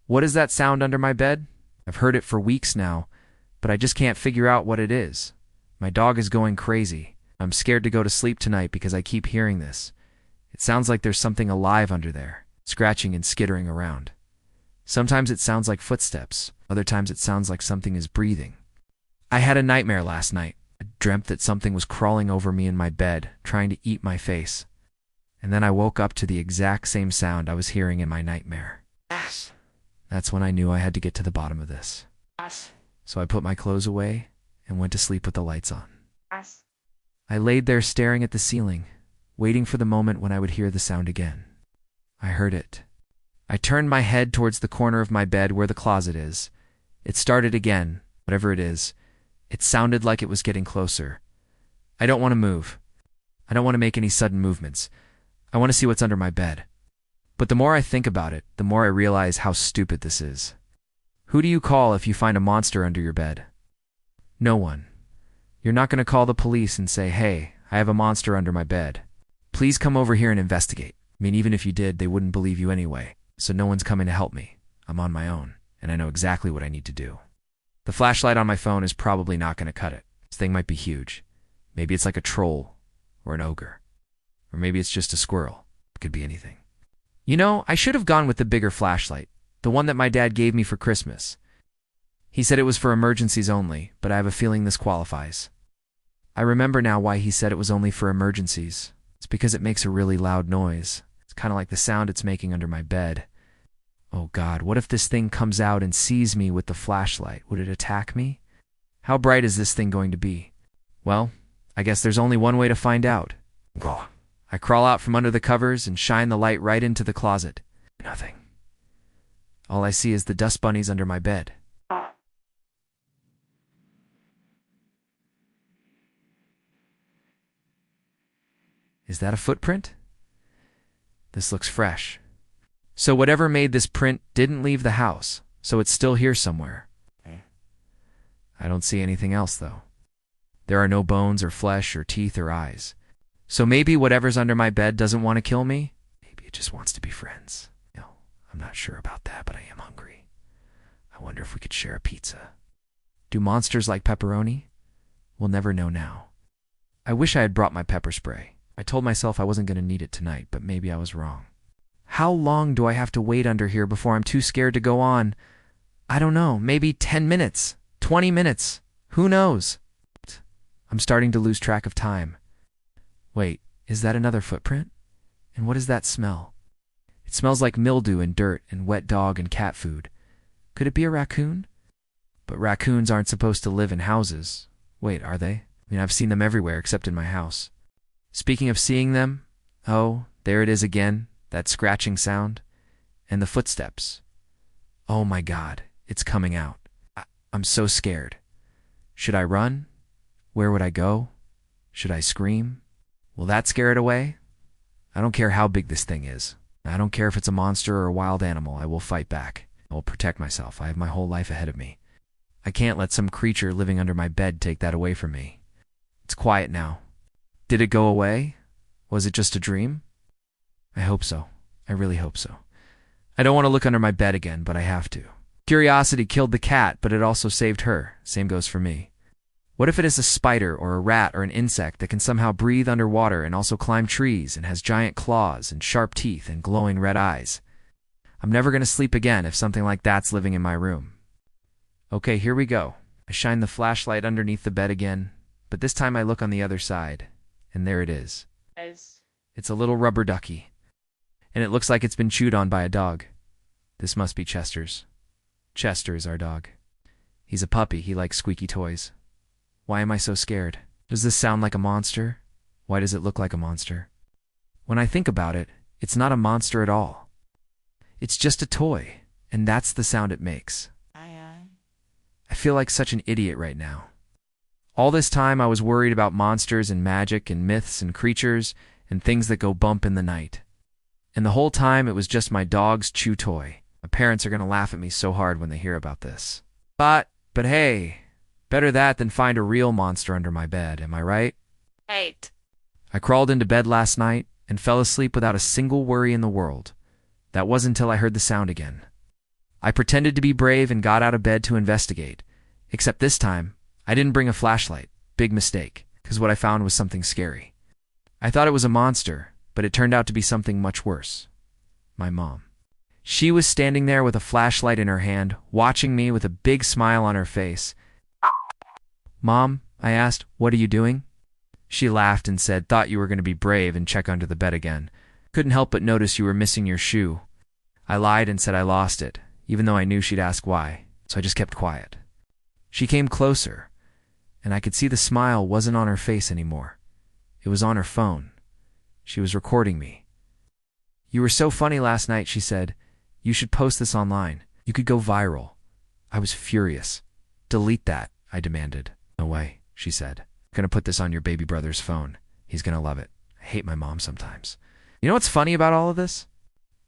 What is that sound under my bed? I've heard it for weeks now, but I just can't figure out what it is. My dog is going crazy. I'm scared to go to sleep tonight because I keep hearing this. It sounds like there's something alive under there, scratching and skittering around. Sometimes it sounds like footsteps. Other times it sounds like something is breathing. I had a nightmare last night. I dreamt that something was crawling over me in my bed, trying to eat my face. And then I woke up to the exact same sound I was hearing in my nightmare. Yes. That's when I knew I had to get to the bottom of this. Yes. So I put my clothes away and went to sleep with the lights on. Yes. I laid there staring at the ceiling, waiting for the moment when I would hear the sound again. I heard it. I turned my head towards the corner of my bed where the closet is. It started again, whatever it is. It sounded like it was getting closer. I don't want to move. I don't want to make any sudden movements. I want to see what's under my bed. But the more I think about it, the more I realize how stupid this is. Who do you call if you find a monster under your bed? No one. You're not going to call the police and say, "Hey, I have a monster under my bed. Please come over here and investigate." I mean, even if you did, they wouldn't believe you anyway. So no one's coming to help me. I'm on my own, and I know exactly what I need to do. The flashlight on my phone is probably not going to cut it. This thing might be huge. Maybe it's like a troll or an ogre. Or maybe it's just a squirrel. It could be anything. You know, I should have gone with the bigger flashlight, the one that my dad gave me for Christmas. He said it was for emergencies only, but I have a feeling this qualifies. I remember now why he said it was only for emergencies. It's because it makes a really loud noise. It's kind of like the sound it's making under my bed. Oh God, what if this thing comes out and sees me with the flashlight? Would it attack me? How bright is this thing going to be? Well, I guess there's only one way to find out. I crawl out from under the covers and shine the light right into the closet. Nothing. All I see is the dust bunnies under my bed. Is that a footprint? This looks fresh. So whatever made this print didn't leave the house, so it's still here somewhere. I don't see anything else, though. There are no bones or flesh or teeth or eyes. So maybe whatever's under my bed doesn't want to kill me? Maybe it just wants to be friends. No, I'm not sure about that, but I am hungry. I wonder if we could share a pizza. Do monsters like pepperoni? We'll never know now. I wish I had brought my pepper spray. I told myself I wasn't going to need it tonight, but maybe I was wrong. How long do I have to wait under here before I'm too scared to go on? I don't know, maybe 10 minutes, 20 minutes, who knows? I'm starting to lose track of time. Wait, is that another footprint? And what is that smell? It smells like mildew and dirt and wet dog and cat food. Could it be a raccoon? But raccoons aren't supposed to live in houses. Wait, are they? I mean, I've seen them everywhere except in my house. Speaking of seeing them, oh, there it is again, that scratching sound. And the footsteps. Oh my God, it's coming out. I'm so scared. Should I run? Where would I go? Should I scream? Will that scare it away? I don't care how big this thing is. I don't care if it's a monster or a wild animal. I will fight back. I will protect myself. I have my whole life ahead of me. I can't let some creature living under my bed take that away from me. It's quiet now. Did it go away? Was it just a dream? I hope so. I really hope so. I don't want to look under my bed again, but I have to. Curiosity killed the cat, but it also saved her. Same goes for me. What if it is a spider or a rat or an insect that can somehow breathe underwater and also climb trees and has giant claws and sharp teeth and glowing red eyes? I'm never going to sleep again if something like that's living in my room. Okay, here we go. I shine the flashlight underneath the bed again, but this time I look on the other side, and there it is. It's a little rubber ducky, and it looks like it's been chewed on by a dog. This must be Chester's. Chester is our dog. He's a puppy. He likes squeaky toys. Why am I so scared? Does this sound like a monster? Why does it look like a monster? When I think about it, it's not a monster at all. It's just a toy, and that's the sound it makes. I feel like such an idiot right now. All this time I was worried about monsters and magic and myths and creatures and things that go bump in the night. And the whole time it was just my dog's chew toy. My parents are going to laugh at me so hard when they hear about this. But hey, better that than find a real monster under my bed, am I right? Right. I crawled into bed last night and fell asleep without a single worry in the world. That wasn't until I heard the sound again. I pretended to be brave and got out of bed to investigate. Except this time, I didn't bring a flashlight. Big mistake, because what I found was something scary. I thought it was a monster, but it turned out to be something much worse. My mom. She was standing there with a flashlight in her hand, watching me with a big smile on her face. "Mom," I asked, "what are you doing?" She laughed and said, "Thought you were going to be brave and check under the bed again. Couldn't help but notice you were missing your shoe." I lied and said I lost it, even though I knew she'd ask why, so I just kept quiet. She came closer, and I could see the smile wasn't on her face anymore. It was on her phone. She was recording me. "You were so funny last night," she said. "You should post this online. You could go viral." I was furious. "Delete that," I demanded. "No way," she said. "I'm gonna put this on your baby brother's phone. He's gonna love it. I hate my mom sometimes." You know what's funny about all of this?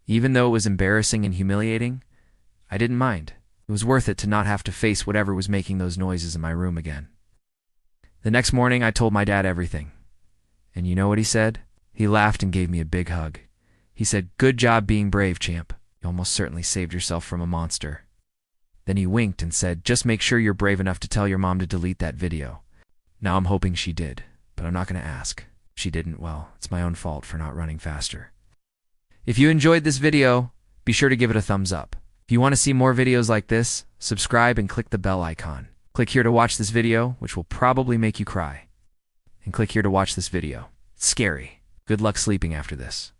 Even though it was embarrassing and humiliating, I didn't mind. It was worth it to not have to face whatever was making those noises in my room again. The next morning, I told my dad everything. And you know what he said? He laughed and gave me a big hug. He said, "Good job being brave, champ. You almost certainly saved yourself from a monster." Then he winked and said, "Just make sure you're brave enough to tell your mom to delete that video." Now I'm hoping she did, but I'm not going to ask. If she didn't, well, it's my own fault for not running faster. If you enjoyed this video, be sure to give it a thumbs up. If you want to see more videos like this, subscribe and click the bell icon. Click here to watch this video, which will probably make you cry. And click here to watch this video. It's scary. Good luck sleeping after this.